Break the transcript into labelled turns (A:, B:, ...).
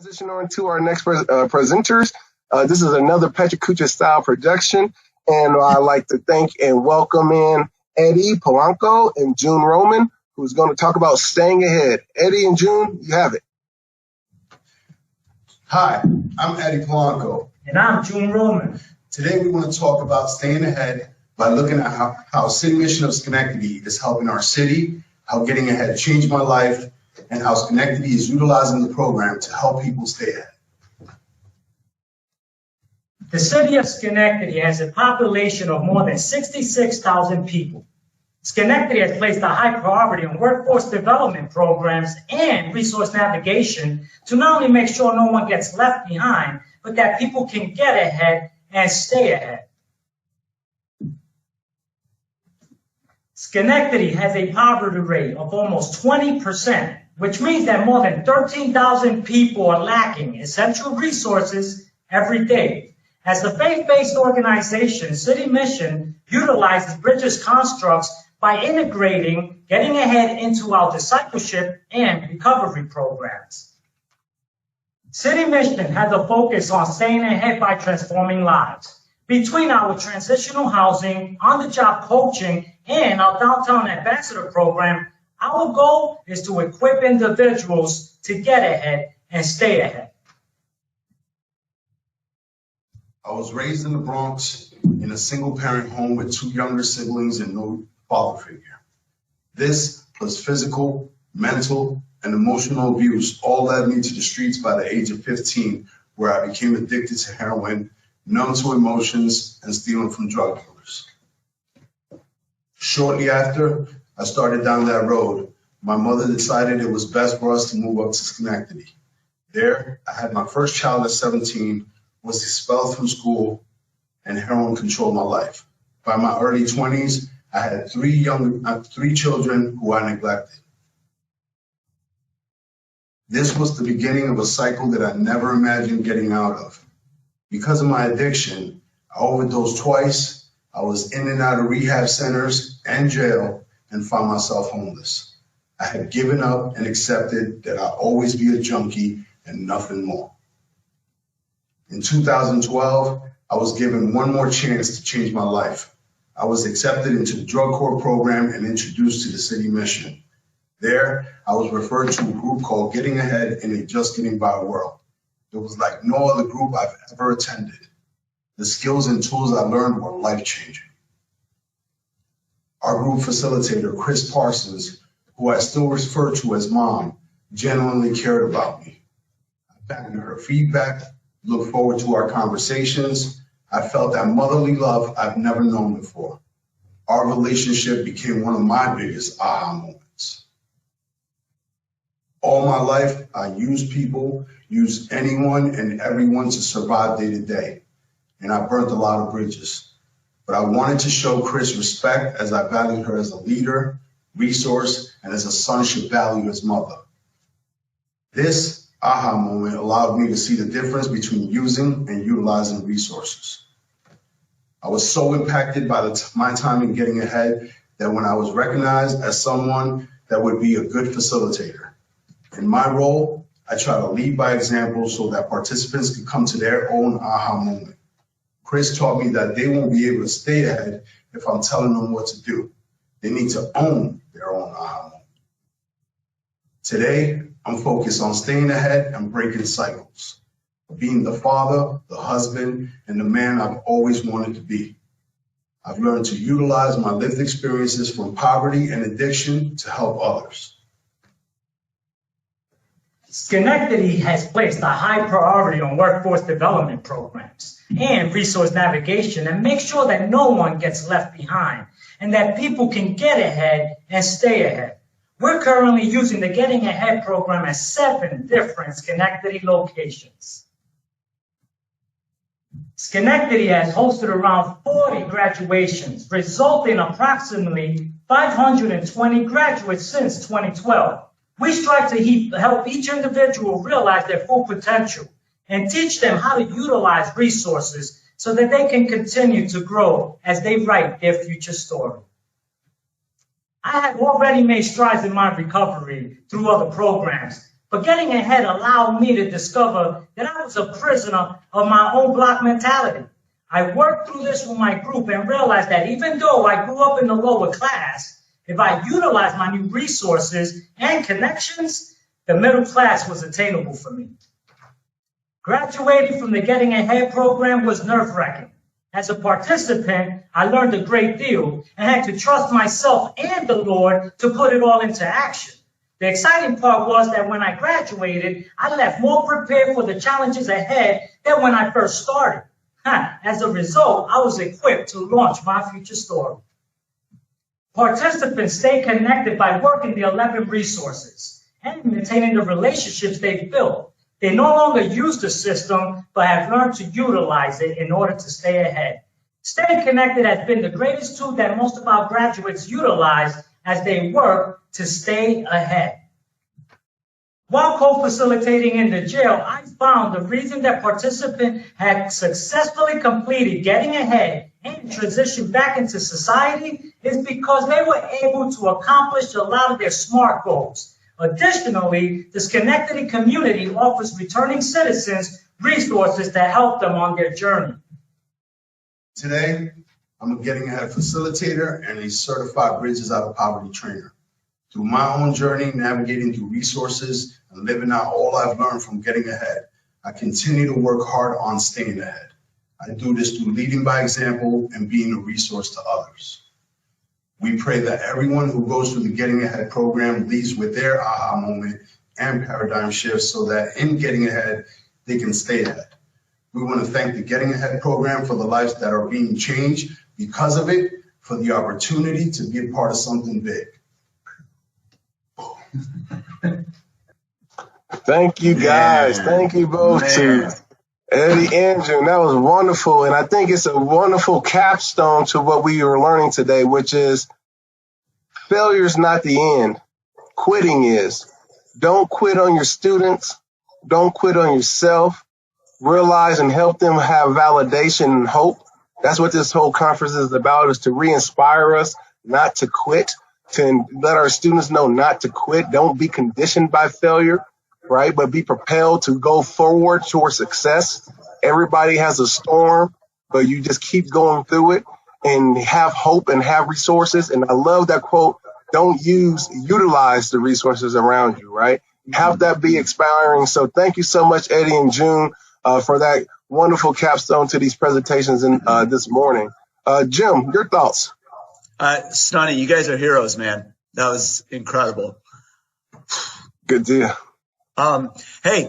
A: Transition on to our next presenters. This is another Pechakucha style production, and I'd like to thank and welcome in Eddie Polanco and June Roman, who's going to talk about staying ahead. Eddie and June, you have it.
B: Hi, I'm Eddie Polanco.
C: And I'm June Roman.
B: Today we want to talk about staying ahead by looking at how City Mission of Schenectady is helping our city, how getting ahead changed my life, and how Schenectady is utilizing the program to help people stay ahead.
C: The city of Schenectady has a population of more than 66,000 people. Schenectady has placed a high priority on workforce development programs and resource navigation to not only make sure no one gets left behind, but that people can get ahead and stay ahead. Schenectady has a poverty rate of almost 20%, which means that more than 13,000 people are lacking essential resources every day. As the faith-based organization, City Mission utilizes Bridges constructs by integrating getting ahead into our discipleship and recovery programs. City Mission has a focus on staying ahead by transforming lives. Between our transitional housing, on-the-job coaching, and our downtown ambassador program, our goal is to equip individuals to get ahead and stay ahead.
B: I was raised in the Bronx in a single-parent home with two younger siblings and no father figure. This plus physical, mental, and emotional abuse all led me to the streets by the age of 15, where I became addicted to heroin, numb to emotions, and stealing from drug dealers. Shortly after I started down that road, my mother decided it was best for us to move up to Schenectady. There, I had my first child at 17, was expelled from school, and heroin controlled my life. By my early 20s, I had three children who I neglected. This was the beginning of a cycle that I never imagined getting out of. Because of my addiction, I overdosed twice. I was in and out of rehab centers and jail and found myself homeless. I had given up and accepted that I'd always be a junkie and nothing more. In 2012, I was given one more chance to change my life. I was accepted into the drug court program and introduced to the City Mission. There, I was referred to a group called Getting Ahead in a Just Getting By world. It was like no other group I've ever attended. The skills and tools I learned were life-changing. Our group facilitator, Chris Parsons, who I still refer to as Mom, genuinely cared about me. I valued her feedback, looked forward to our conversations. I felt that motherly love I've never known before. Our relationship became one of my biggest aha moments. All my life, I used people, used anyone and everyone to survive day to day, and I burnt a lot of bridges. But I wanted to show Chris respect as I valued her as a leader, resource, and as a son should value his mother. This aha moment allowed me to see the difference between using and utilizing resources. I was so impacted by my time in Getting Ahead that when I was recognized as someone that would be a good facilitator. In my role, I try to lead by example so that participants can come to their own aha moment. Chris taught me that they won't be able to stay ahead if I'm telling them what to do. They need to own their own aha moment. Today, I'm focused on staying ahead and breaking cycles, being the father, the husband, and the man I've always wanted to be. I've learned to utilize my lived experiences from poverty and addiction to help others.
C: Schenectady has placed a high priority on workforce development programs and resource navigation and make sure that no one gets left behind and that people can get ahead and stay ahead. We're currently using the Getting Ahead program at 7 different Schenectady locations. Schenectady has hosted around 40 graduations, resulting in approximately 520 graduates since 2012. We strive to help each individual realize their full potential and teach them how to utilize resources so that they can continue to grow as they write their future story. I have already made strides in my recovery through other programs, But getting ahead allowed me to discover that I was a prisoner of my own block mentality. I worked through this with my group and realized that even though I grew up in the lower class, if I utilized my new resources and connections, the middle class was attainable for me. Graduating from the Getting Ahead program was nerve-wracking. As a participant, I learned a great deal and had to trust myself and the Lord to put it all into action. The exciting part was that when I graduated, I left more prepared for the challenges ahead than when I first started. As a result, I was equipped to launch my future story. Participants stay connected by working the 11 resources and maintaining the relationships they've built. They no longer use the system, but have learned to utilize it in order to stay ahead. Staying connected has been the greatest tool that most of our graduates utilize as they work to stay ahead. While co-facilitating in the jail, I found the reason that participants had successfully completed Getting Ahead and transitioned back into society is because they were able to accomplish a lot of their SMART goals. Additionally, the Schenectady community offers returning citizens resources to help them on their journey.
B: Today, I'm a Getting Ahead facilitator and a certified Bridges Out of Poverty trainer. Through my own journey, navigating through resources and living out all I've learned from Getting Ahead, I continue to work hard on staying ahead. I do this through leading by example and being a resource to others. We pray that everyone who goes through the Getting Ahead program leaves with their aha moment and paradigm shift so that in getting ahead, they can stay ahead. We want to thank the Getting Ahead program for the lives that are being changed because of it, for the opportunity to be a part of something big.
A: Thank you, guys. Thank you both to Eddie and June. That was wonderful. And I think it's a wonderful capstone to what we were learning today, which is failure is not the end. Quitting is. Don't quit on your students. Don't quit on yourself. Realize and help them have validation and hope. That's what this whole conference is about, is to re-inspire us not to quit, to let our students know not to quit. Don't be conditioned by failure, right? But be propelled to go forward towards success. Everybody has a storm, but you just keep going through it and have hope and have resources. And I love that quote, utilize the resources around you, right? Have that be expiring. So thank you so much, Eddie and June, for that wonderful capstone to these presentations this morning. Jim, your thoughts?
D: Sonny, you guys are heroes, man. That was incredible.
A: Good deal.
D: Hey,